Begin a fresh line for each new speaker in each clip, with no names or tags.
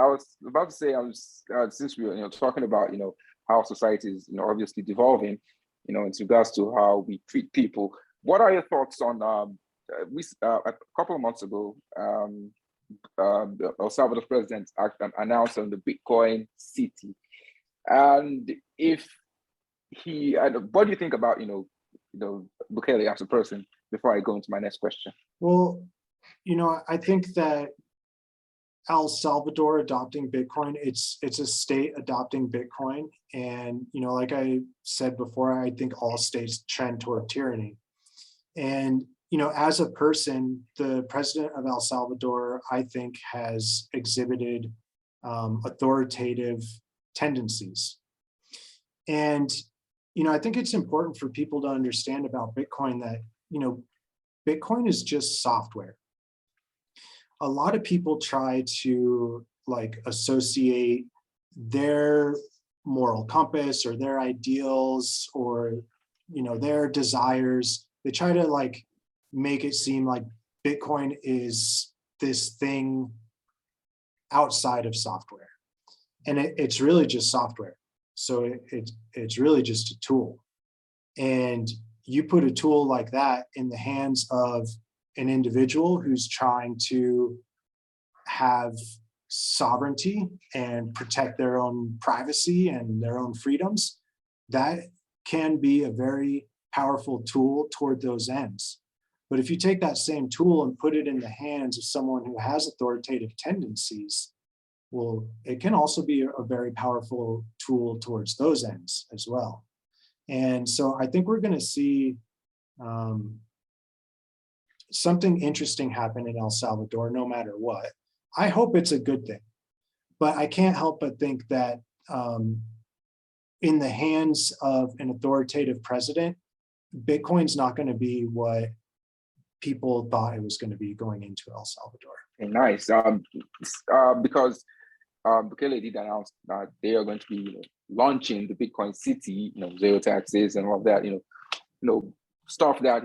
was about to say, since we were talking about how society is obviously devolving, in regards to how we treat people. What are your thoughts on a couple of months ago, the El Salvador president announced on the Bitcoin city, and what do you think about Bukele as a person? Before I go into my next question.
Well, I think that El Salvador adopting Bitcoin, it's a state adopting Bitcoin. And, like I said before, I think all states trend toward tyranny. And, as a person, the president of El Salvador, I think, has exhibited authoritative tendencies. And, I think it's important for people to understand about Bitcoin that, Bitcoin is just software. A lot of people try to associate their moral compass or their ideals or, their desires. They try to make it seem like Bitcoin is this thing outside of software. And it's really just software. So it's really just a tool. And you put a tool like that in the hands of an individual who's trying to have sovereignty and protect their own privacy and their own freedoms, that can be a very powerful tool toward those ends. But if you take that same tool and put it in the hands of someone who has authoritative tendencies, well, it can also be a very powerful tool towards those ends as well. And so I think we're going to see something interesting happen in El Salvador, no matter what. I hope it's a good thing, but I can't help but think that in the hands of an authoritative president, Bitcoin's not going to be what people thought it was going to be going into El Salvador.
Okay, nice. Because Bukele did announce that they are going to be launching the Bitcoin city, zero taxes and all of that, stuff that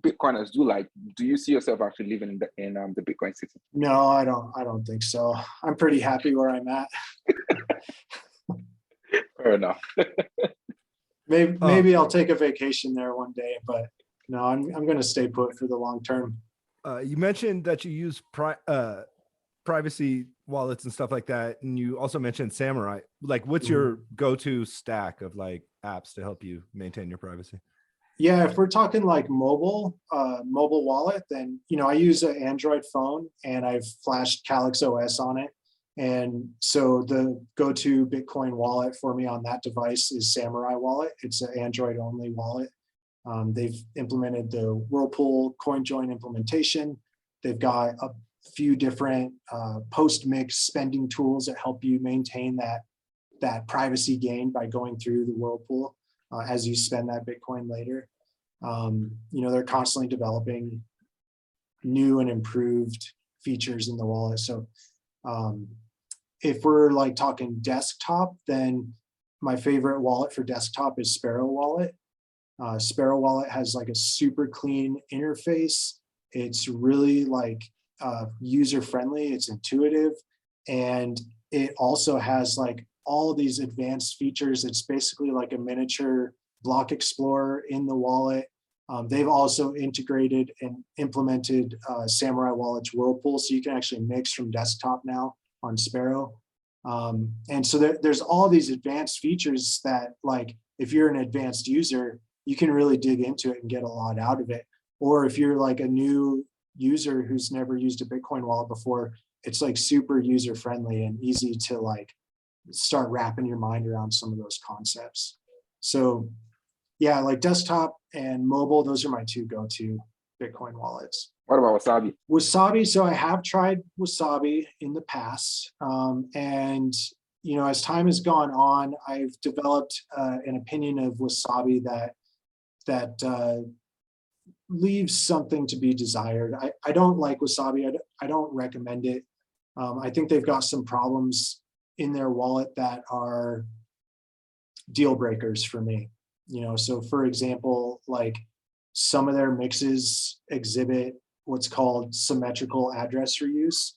Bitcoiners do like. Do you see yourself actually living in the Bitcoin city?
No, I don't think so. I'm pretty happy where I'm at.
Fair enough.
Maybe I'll take a vacation there one day, but no, I'm going to stay put for the long term.
You mentioned that you use privacy wallets and stuff like that, and you also mentioned Samurai. What's your go-to stack of apps to help you maintain your privacy?
Yeah, if we're talking mobile wallet, then I use an Android phone and I've flashed Calyx OS on it, and so the go-to Bitcoin wallet for me on that device is Samurai Wallet. It's an Android-only wallet. They've implemented the Whirlpool CoinJoin implementation. They've got a few different post-mix spending tools that help you maintain that privacy gain by going through the Whirlpool as you spend that Bitcoin later. They're constantly developing new and improved features in the wallet. So if we're talking desktop, then my favorite wallet for desktop is Sparrow Wallet. Sparrow Wallet has a super clean interface. It's really user-friendly, it's intuitive, and it also has all these advanced features. It's basically a miniature block explorer in the wallet. They've also integrated and implemented Samurai Wallet's Whirlpool, so you can actually mix from desktop now on Sparrow. And so there's all these advanced features that if you're an advanced user, you can really dig into it and get a lot out of it. Or if you're a new user who's never used a Bitcoin wallet before, it's super user friendly and easy to start wrapping your mind around some of those concepts. So yeah, desktop and mobile, those are my two go-to Bitcoin wallets.
What about Wasabi?
Wasabi, so I have tried Wasabi in the past. And as time has gone on, I've developed an opinion of Wasabi that leaves something to be desired. I don't like Wasabi. I don't recommend it. I think they've got some problems in their wallet that are deal breakers for me. So for example, some of their mixes exhibit what's called symmetrical address reuse.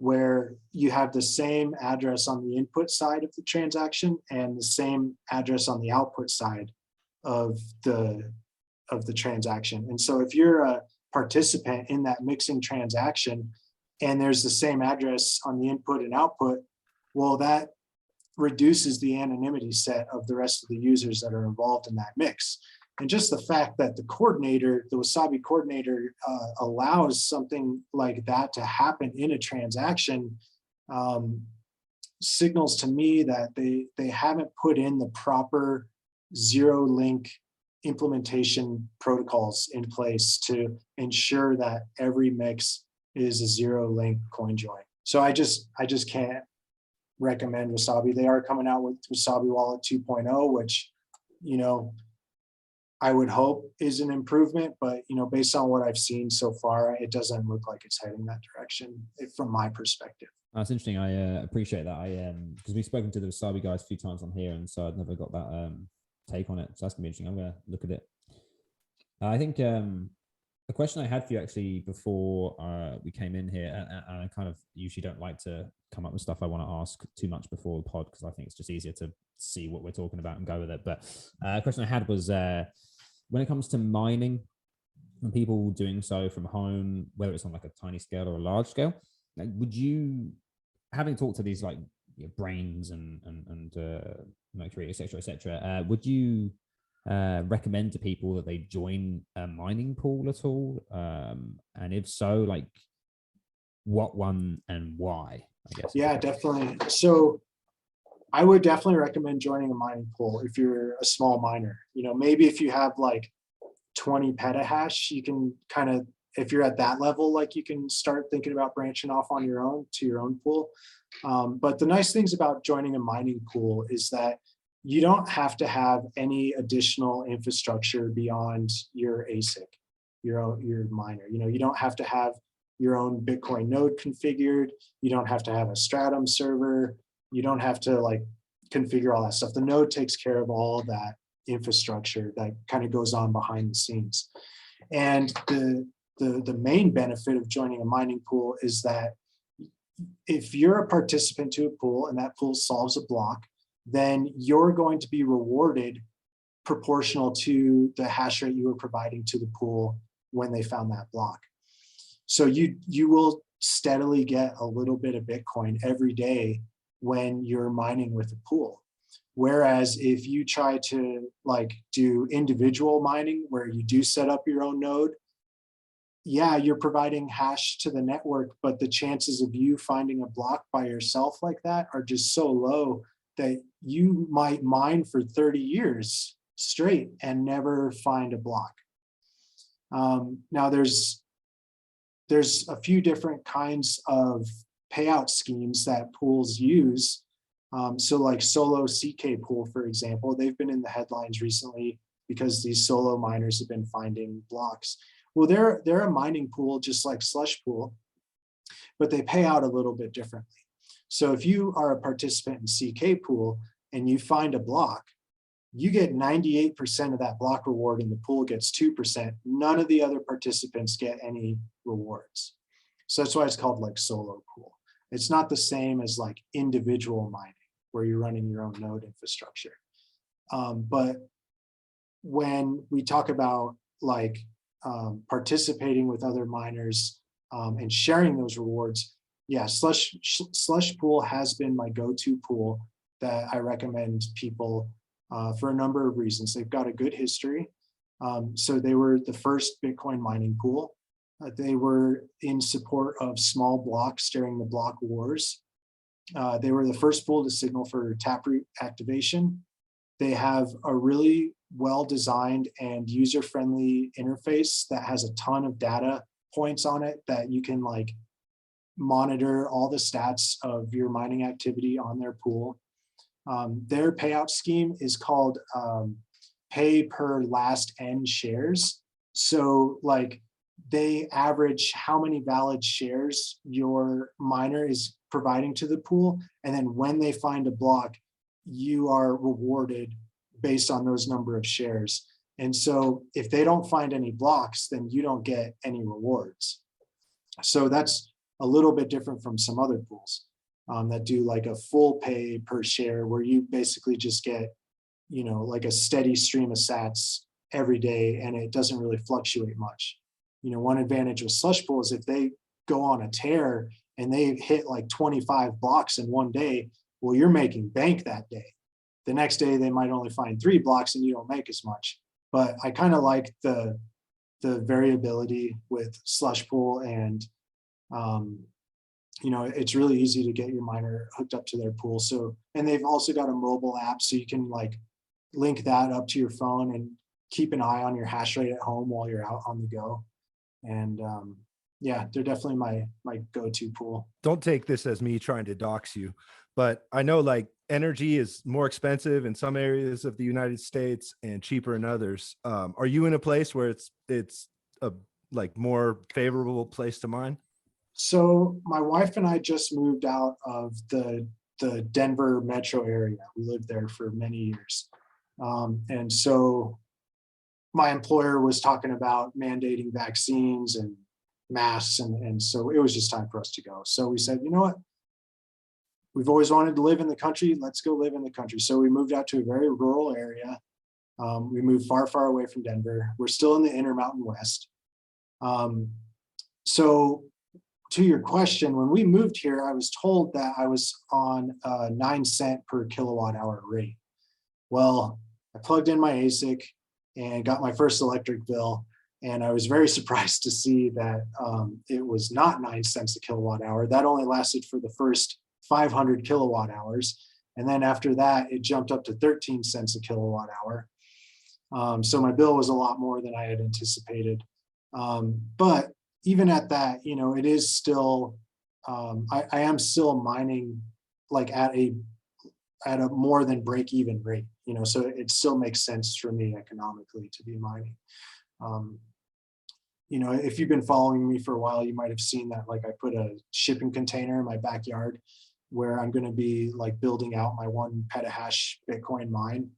where you have the same address on the input side of the transaction and the same address on the output side of the transaction. And so if you're a participant in that mixing transaction and there's the same address on the input and output, well, that reduces the anonymity set of the rest of the users that are involved in that mix. And just the fact that the coordinator, the Wasabi coordinator, allows something like that to happen in a transaction signals to me that they haven't put in the proper zero link implementation protocols in place to ensure that every mix is a zero link coin join. So I just can't recommend Wasabi. They are coming out with Wasabi Wallet 2.0, which, you know, I would hope is an improvement, but, you know, based on what I've seen so far, it doesn't look like it's heading that direction from my perspective.
That's interesting. I appreciate that. Because we've spoken to the Wasabi guys a few times on here, and so I've never got that take on it. So that's gonna be interesting. I'm gonna look at it. I think the question I had for you actually before we came in here, and I kind of usually don't like to come up with stuff I want to ask too much before the pod because I think it's just easier to see what we're talking about and go with it. But a question I had was when it comes to mining, and people doing so from home, whether it's on like a tiny scale or a large scale, like, would you, having talked to these like brains and Mercury, etc., would you recommend to people that they join a mining pool at all? And if so, like what one and why, I guess?
Yeah, definitely. So I would definitely recommend joining a mining pool if you're a small miner. You know, maybe if you have like 20 petahash, you can kind of, if you're at that level, like you can start thinking about branching off on your own to your own pool. But the nice things about joining a mining pool is that you don't have to have any additional infrastructure beyond your ASIC, your miner. You know, you don't have to have your own Bitcoin node configured. You don't have to have a Stratum server. You don't have to like configure all that stuff. The node takes care of all that infrastructure that kind of goes on behind the scenes. And the main benefit of joining a mining pool is that if you're a participant to a pool and that pool solves a block, then you're going to be rewarded proportional to the hash rate you were providing to the pool when they found that block. So you will steadily get a little bit of Bitcoin every day when you're mining with a pool. Whereas if you try to like do individual mining where you do set up your own node, yeah, you're providing hash to the network, but the chances of you finding a block by yourself like that are just so low that you might mine for 30 years straight and never find a block. Now there's a few different kinds of payout schemes that pools use. So like Solo CK Pool, for example, they've been in the headlines recently because these solo miners have been finding blocks. Well, they're a mining pool just like Slush Pool, but they pay out a little bit differently. So if you are a participant in CK Pool and you find a block, you get 98% of that block reward and the pool gets 2%. None of the other participants get any rewards. So that's why it's called like Solo Pool. It's not the same as like individual mining where you're running your own node infrastructure. But when we talk about like participating with other miners and sharing those rewards, yeah, Slush Pool has been my go-to pool that I recommend people for a number of reasons. They've got a good history. So they were the first Bitcoin mining pool. They were in support of small blocks during the block wars. They were the first pool to signal for Taproot activation. They have a really well-designed and user-friendly interface that has a ton of data points on it that you can like monitor all the stats of your mining activity on their pool. Their payout scheme is called pay per last N shares. So like they average how many valid shares your miner is providing to the pool. And then when they find a block, you are rewarded based on those number of shares. And so if they don't find any blocks, then you don't get any rewards. So that's a little bit different from some other pools that do like a full pay per share, where you basically just get, you know, like a steady stream of sats every day, and it doesn't really fluctuate much. You know, one advantage with slush pool is if they go on a tear and they hit like 25 blocks in one day, well, you're making bank that day. The next day they might only find 3 blocks and you don't make as much. But I kind of like the variability with slush pool, and you know, it's really easy to get your miner hooked up to their pool. So, and they've also got a mobile app, so you can like link that up to your phone and keep an eye on your hash rate at home while you're out on the go. And yeah, they're definitely my go-to pool.
Don't take this as me trying to dox you, but I know like energy is more expensive in some areas of the United States and cheaper in others. Are you in a place where it's a like more favorable place to mine?
So my wife and I just moved out of the Denver metro area. We lived there for many years. And so my employer was talking about mandating vaccines and masks. And so it was just time for us to go. So we said, you know what? We've always wanted to live in the country. Let's go live in the country. So we moved out to a very rural area. We moved far, far away from Denver. We're still in the Intermountain West. So to your question, when we moved here, I was told that I was on a 9 cent per kilowatt hour rate. Well, I plugged in my ASIC and got my first electric bill. And I was very surprised to see that it was not 9 cents a kilowatt hour. That only lasted for the first 500 kilowatt hours. And then after that, it jumped up to 13 cents a kilowatt hour. So my bill was a lot more than I had anticipated. But even at that, you know, it is still, I am still mining like at a more than break even rate, you know, so it still makes sense for me economically to be mining. You know, if you've been following me for a while, you might have seen that like I put a shipping container in my backyard where I'm going to be like building out my 1 petahash Bitcoin mine.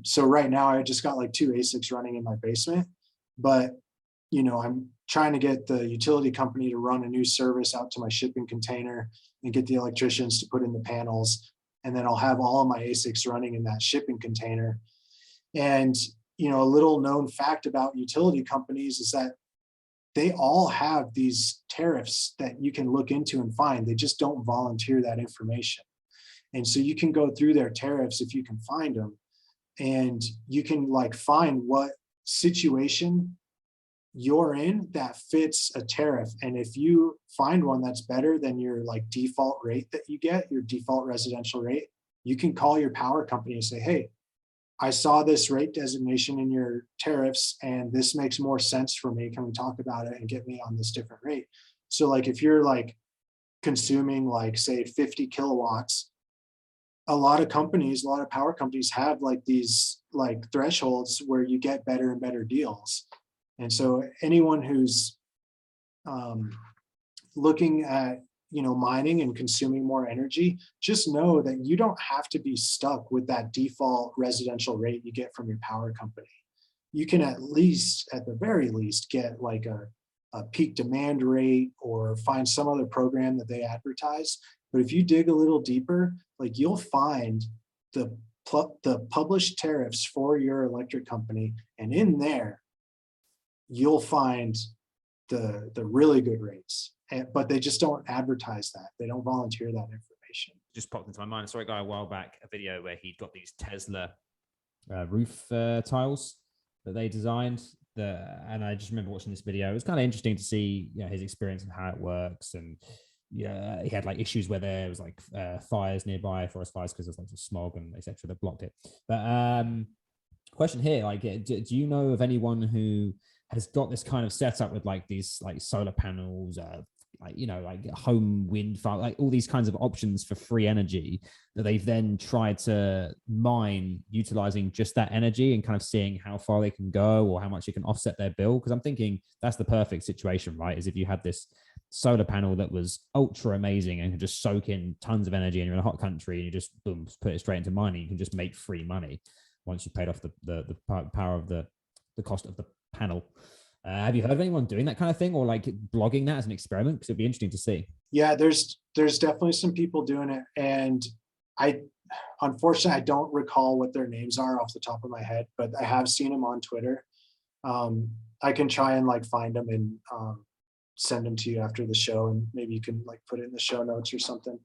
So right now I just got like 2 ASICs running in my basement, but you know, I'm trying to get the utility company to run a new service out to my shipping container and get the electricians to put in the panels. And then I'll have all of my ASICs running in that shipping container. And, you know, a little known fact about utility companies is that they all have these tariffs that you can look into and find. They just don't volunteer that information. And so you can go through their tariffs if you can find them, and you can like find what situation you're in that fits a tariff. And if you find one that's better than your like default rate that you get, your default residential rate, you can call your power company and say, hey, I saw this rate designation in your tariffs and this makes more sense for me. Can we talk about it and get me on this different rate? So like if you're like consuming like say 50 kilowatts, a lot of companies, a lot of power companies have like these like thresholds where you get better and better deals. And so anyone who's looking at, you know, mining and consuming more energy, just know that you don't have to be stuck with that default residential rate you get from your power company. You can at the very least, get like a peak demand rate or find some other program that they advertise. But if you dig a little deeper, like you'll find the published tariffs for your electric company, and in there, you'll find the really good rates, but they just don't advertise that. They don't volunteer that information.
Just popped into my mind. I saw a guy a while back, a video where he'd got these Tesla roof tiles that they designed. And I just remember watching this video. It was kind of interesting to see, you know, his experience and how it works. And yeah, he had like issues where there was like fires nearby, forest fires, because there's lots of smog and etc. that blocked it. But question here, like, do you know of anyone who has got this kind of setup with like these like solar panels, like, you know, like home wind farm, like all these kinds of options for free energy that they've then tried to mine utilizing just that energy and kind of seeing how far they can go or how much it can offset their bill? Because I'm thinking that's the perfect situation, right? Is if you had this solar panel that was ultra amazing and could just soak in tons of energy and you're in a hot country and you just boom, put it straight into mining, you can just make free money once you paid off the power of the cost of the panel. Have you heard of anyone doing that kind of thing, or like blogging that as an experiment? Because it'd be interesting to see.
Yeah, there's definitely some people doing it, and unfortunately I don't recall what their names are off the top of my head, but I have seen them on Twitter. I can try and like find them and send them to you after the show, and maybe you can like put it in the show notes or something.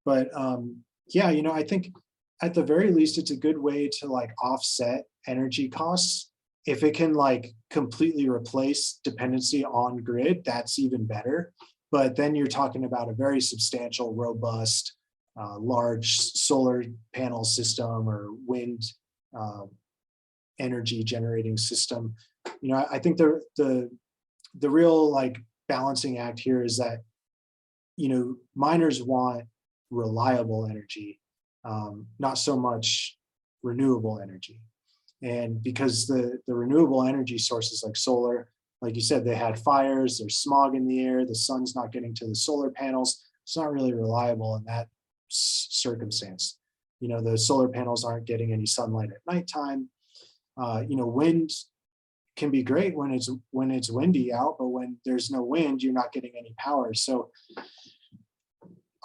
But yeah, I think at the very least it's a good way to like offset energy costs. If it can like completely replace dependency on grid, that's even better. But then you're talking about a very substantial, robust, large solar panel system or wind energy generating system. I think the real like balancing act here is that, miners want reliable energy, not so much renewable energy. And because the renewable energy sources like solar, like you said, they had fires, there's smog in the air, the sun's not getting to the solar panels. It's not really reliable in that circumstance. The solar panels aren't getting any sunlight at nighttime. Wind can be great when it's windy out, but when there's no wind, you're not getting any power. So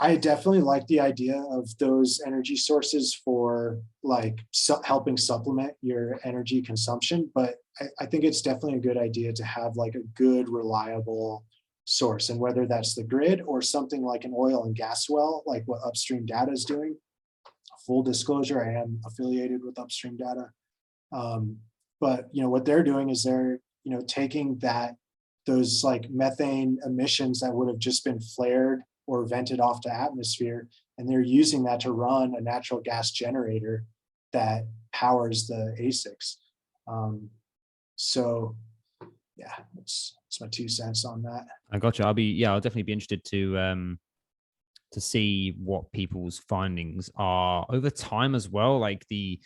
I definitely like the idea of those energy sources for like helping supplement your energy consumption. But I think it's definitely a good idea to have like a good, reliable source. And whether that's the grid or something like an oil and gas well, like what Upstream Data is doing. Full disclosure, I am affiliated with Upstream Data. But what they're doing is they're taking those like methane emissions that would have just been flared or vented off to atmosphere, and they're using that to run a natural gas generator that powers the ASICs. So yeah, that's my 2 cents on that.
I got you. I'll definitely be interested to see what people's findings are over time as well. Like the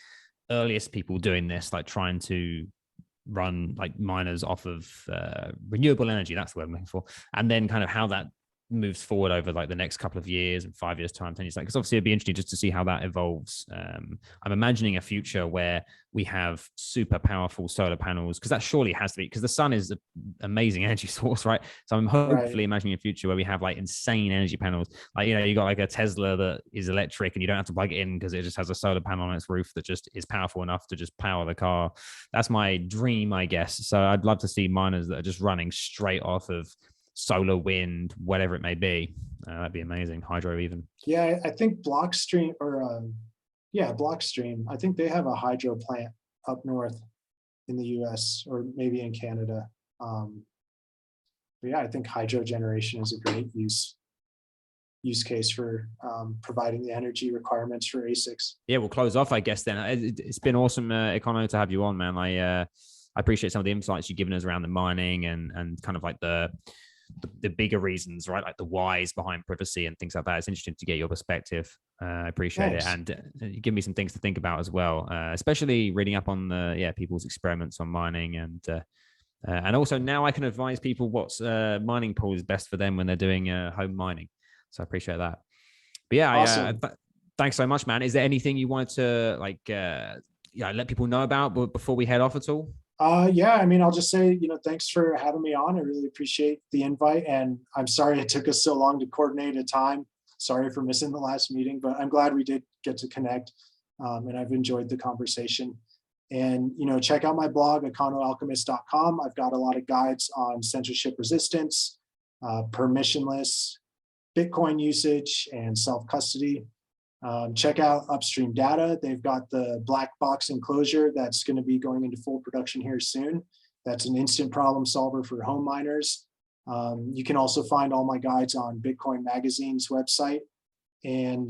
earliest people doing this, like trying to run like miners off of renewable energy, that's the word I'm looking for, and then kind of how that moves forward over like the next couple of years and 5 years time, 10 years, like, because obviously it'd be interesting just to see how that evolves. I'm imagining a future where we have super powerful solar panels, because that surely has to be, because the sun is an amazing energy source, right? So I'm hopefully imagining a future where we have like insane energy panels, like you got like a Tesla that is electric and you don't have to plug it in because it just has a solar panel on its roof that just is powerful enough to just power the car. That's my dream, I guess. So I'd love to see miners that are just running straight off of solar, wind, whatever it may be. That'd be amazing. Hydro even.
Yeah, I think Blockstream Blockstream, I think they have a hydro plant up north in the US or maybe in Canada. But yeah, I think hydro generation is a great use case for providing the energy requirements for ASICs.
Yeah, we'll close off, I guess, then. It's been awesome, Econo, to have you on, man. I appreciate some of the insights you've given us around the mining and kind of like the bigger reasons, right? Like the whys behind privacy and things like that. It's interesting to get your perspective. I appreciate it. And you give me some things to think about as well, especially reading up on people's experiments on mining. And also now I can advise people what's mining pool is best for them when they're doing home mining. So I appreciate that. But yeah, awesome. Thanks so much, man. Is there anything you wanted to let people know about before we head off at all?
Yeah, I mean, I'll just say, thanks for having me on. I really appreciate the invite, and I'm sorry it took us so long to coordinate a time. Sorry for missing the last meeting, but I'm glad we did get to connect, and I've enjoyed the conversation. And, check out my blog, EconoAlchemist.com. I've got a lot of guides on censorship resistance, permissionless Bitcoin usage, and self-custody. Check out Upstream Data. They've got the black box enclosure that's going to be going into full production here soon. That's an instant problem solver for home miners. You can also find all my guides on Bitcoin Magazine's website. And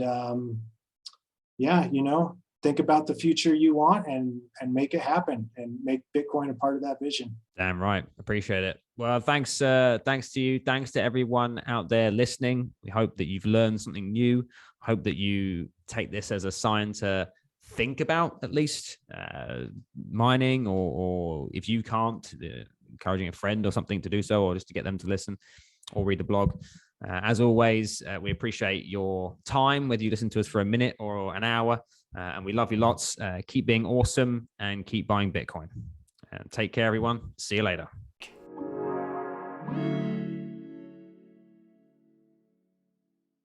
think about the future you want and make it happen and make Bitcoin a part of that vision.
Damn right. Appreciate it. Well, thanks to you. Thanks to everyone out there listening. We hope that you've learned something new. Hope that you take this as a sign to think about at least mining, or if you can't, encouraging a friend or something to do so, or just to get them to listen or read the blog. As always, we appreciate your time, whether you listen to us for a minute or an hour, and we love you lots. Keep being awesome and keep buying Bitcoin. Take care, everyone. See you later.